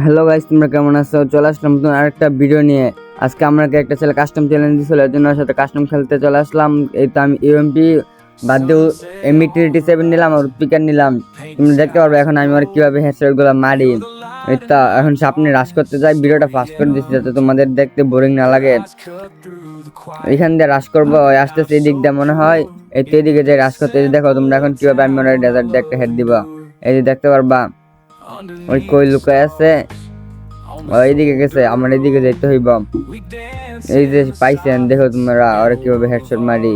Hello guys, তোমরা কেমন আছো? চলে আসলাম নতুন আরেকটা ভিডিও নিয়ে। আজকে আমাকে একটা ছেলে কাস্টম চ্যালেঞ্জ দিয়েছিল, এর জন্য ওর সাথে কাস্টম খেলতে চলে আসলাম। এই তো আমি ইউএমপি বাদ দিয়ে এমই-87 নিলাম আর স্পিকার নিলাম। তুমি দেখতে পারবে এখন আমি আর কিভাবে হেডশট গুলো মারি। এই তো এখন সামনে রাশ করতে যাই, ভিডিওটা ফাস্ট করে দিচ্ছি যাতে তোমাদের দেখতে বোরিং না লাগে। এখান দিয়ে রাশ করবো, আসতেছে এই দিক দিয়ে মনে হয়। এই তো এদিকে যে রাশ করতে দেখো তোমরা এখন কিভাবে আমি ওর ডেজার্ট দিয়ে একটা হেড দিব। এই যে দেখতে পারবা ওই কই লুকায় আছে, এইদিকে গেছে, আমার এদিকে যাইতে হইব। এই যে পাইছেন দেখো তোমরা ওরা কিভাবে হেডশট মারি।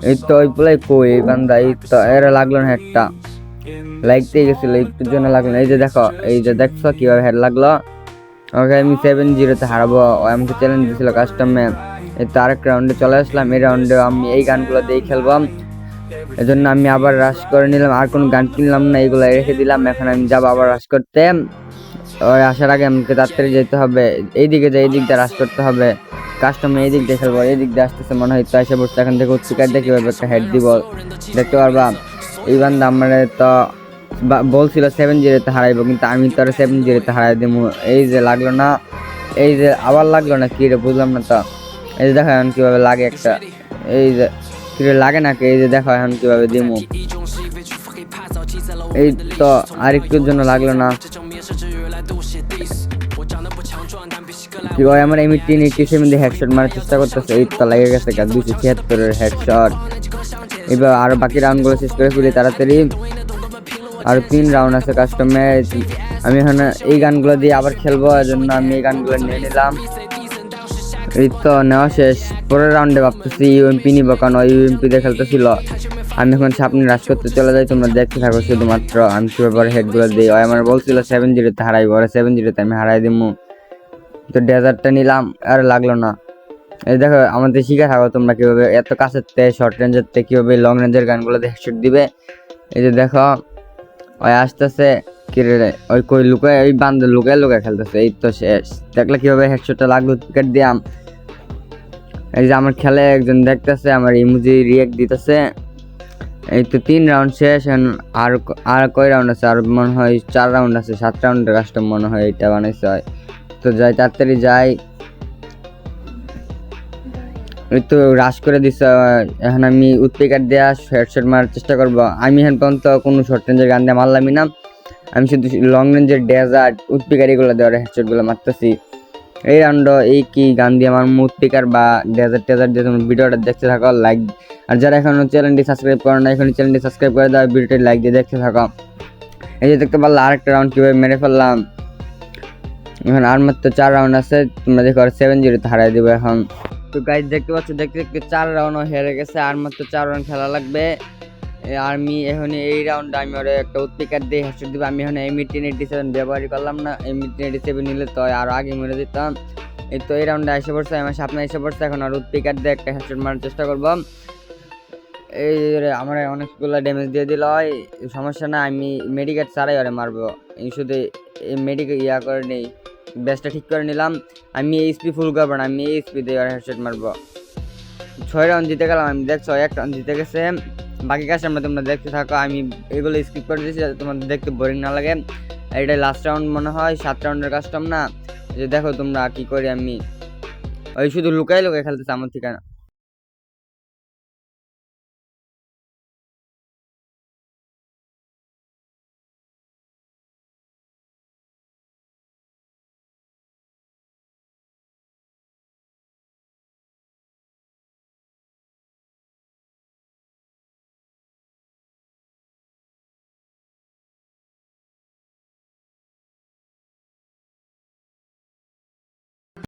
এই তো ওই প্লাই কই এই বান্দা, এই তো এরা লাগলো না হেডটা, লাগতেই গেছিল একটুর জন্য লাগলো না। এই যে দেখো, এই যে দেখছো কিভাবে হেড লাগলো। ওকে আমি 7-0 হারাবো, আমাকে চ্যালেঞ্জ দিয়েছিল কাস্টমে। এই তো আরেক রাউন্ডে চলে আসলাম, এই রাউন্ডে আমি এই গানগুলো দিয়েই খেলবো। এজন্য আমি আবার রাশ করে নিলাম, আর কোনো গান কিনলাম না, এইগুলো রেখে দিলাম। এখন আমি যাবো আবার রাশ করতে। ওই আসার আগে আমাকে তাড়াতাড়ি যেতে হবে, এইদিকে যাই, এই দিক দিয়ে রাশ করতে হবে। কাস্টমে এই দিক দিয়ে খেলবো, এই দিক দিয়ে আসতেছে মনে হয়, তো এসে বসছে। এখান থেকে স্পিকার দিয়ে কিভাবে একটা হেড দিব দেখতে পারবা। এই বান্দা আমার তো বলছিল 7-0 হারাইবো, কিন্তু আমি তো আর 7-0 হারাই দিব। এই যে লাগলো না, এই যে আবার লাগলো না, কি রে বুঝলাম না তো। এই যে দেখো এখন কিভাবে লাগে একটা, এই যে কি রে লাগে নাকি, এই যে দেখো এখন কিভাবে দিমু। এই তো আর একটুর জন্য লাগলো না। কি হয় আমার এমই-87 দিয়ে হেডশট মারার চেষ্টা করতেছে, এই তো লেগে গেছে 276 হেডশট। এবার আরো বাকি রাউন্ডগুলো শেষ করে ফেলি তাড়াতাড়ি, আরো 3 রাউন্ড আছে কাস্টমে। আমি এখানে এই গানগুলো দিয়ে আবার খেলবো, এজন্য আমি এই গানগুলো নিয়ে নিলাম। এই তো নেওয়া শেষ। পরের রাউন্ডে ভাবতেছি ইউএমপি নিবো, কারণ ওই ইউএমপি দিয়ে খেলতেছিল। আমি এখন সামনে রাশ করতে চলে যাই, তোমরা দেখতে থাকো শুধুমাত্র আমি কিভাবে হেডগুলো দিই। ওই আমার বলছিল 7-0 হারাইবো, আর 7-0 আমি হারাই দিমু। তো ডেজার্টটা নিলাম, আর লাগলো না। এই দেখো আমাদের শিখে থাকো তোমরা কিভাবে এত কাছের থেকে শর্ট রেঞ্জের থেকে কিভাবে লং রেঞ্জের গানগুলো দিয়ে হেডশট দিবে। এই যে দেখো ওই আসতেছে, কি রে ওই কই লুকায়, ওই বান্ধব লুকায় লুকায় খেলতেছে। এই তো শেষ, দেখলে কিভাবে হেডশটটা লাগলো, উইকেট দিয়াম। এই যে আমার খেলে একজন দেখতেছে, আমার ইমোজি রিয়েক্ট দিতেছে। এই তো 3 রাউন্ড শেষ। আর আর কয় রাউন্ড আছে? আর মনে হয় 4 রাউন্ড আছে, 7 রাউন্ডের কাস্টম মনে হয় এটা বানাইছে হয়। তো যাই তাড়াতাড়ি যাই। এই তো রাশ করে দিছে। এখন আমি উৎপিকার দেওয়া হেডশট মারার চেষ্টা করবো। আমি এখন পর্যন্ত কোনো শর্ট রেঞ্জের গান দিয়ে মারলামই না, আমি শুধু লং রেঞ্জের ডেজার্ট উৎপিকার এগুলো দেওয়ার হেডশটগুলো মারতেছি। এই রাউন্ড এই কি গান দিয়ে আমার উৎপিকার বা ডেজার্ট দিয়ে তুমি ভিডিওটা দেখতে থাকো। লাইক, আর যারা এখনো চ্যানেলটি সাবস্ক্রাইব করো না, এখন চ্যানেলটি সাবস্ক্রাইব করে দাও, ভিডিওটি লাইক দিয়ে দেখতে থাকো। এই যে দেখতে পারলাম আরেকটা রাউন্ড কীভাবে মেরে ফেললাম। এখন আর মাত্র 4 রাউন্ড আছে, তোমরা দেখো 7-0 হারাই দেবো এখন। তো গাইজ দেখতে পাচ্ছ, দেখতে দেখতে 4 রাউন্ডও হেরে গেছে, আর মাত্র 4 রাউন্ড খেলা লাগবে। আমি এখন এই রাউন্ডে আমি ওরা একটা উৎপিকার দিয়ে হেডশট দিব। আমি এখন এমই-87 ব্যবহারই করলাম না, এমই-87 নিলে তো আরও আগে মরে যেতাম। এই তো এই রাউন্ডে এসে পড়ছে, আমার সামনে এসে পড়ছে। এখন আর উৎপিকার দিয়ে একটা হেডশট মারার চেষ্টা করবো। এই আমার অনেকগুলো ড্যামেজ দিয়ে দিল, সমস্যা না, আমি মেডিকেট ছাড়াই ওরে মারবো। এই শুধু এই মেডিকেট করে নেই, ব্যাসটা ঠিক করে নিলাম। আমি এইচপি ফুল করবো না, আমি এইচপি দিয়ে হেডশট মারবো। 6 রাউন্ড জিতে গেলাম আমি, দেখছো 1 রাউন্ড জিতে গেছে। বাকি কাজ তোমরা দেখতে থাকো, আমি এগুলো স্কিপ করে দিয়েছি যাতে তোমাদের দেখতে বোরিং না লাগে। এটাই লাস্ট রাউন্ড মনে হয়, 7 রাউন্ডের কাস্টম না। যে দেখো তোমরা কি করি, আমি ওই শুধু লুকাই লুকাই খেলতেছে আমার ঠিকানা।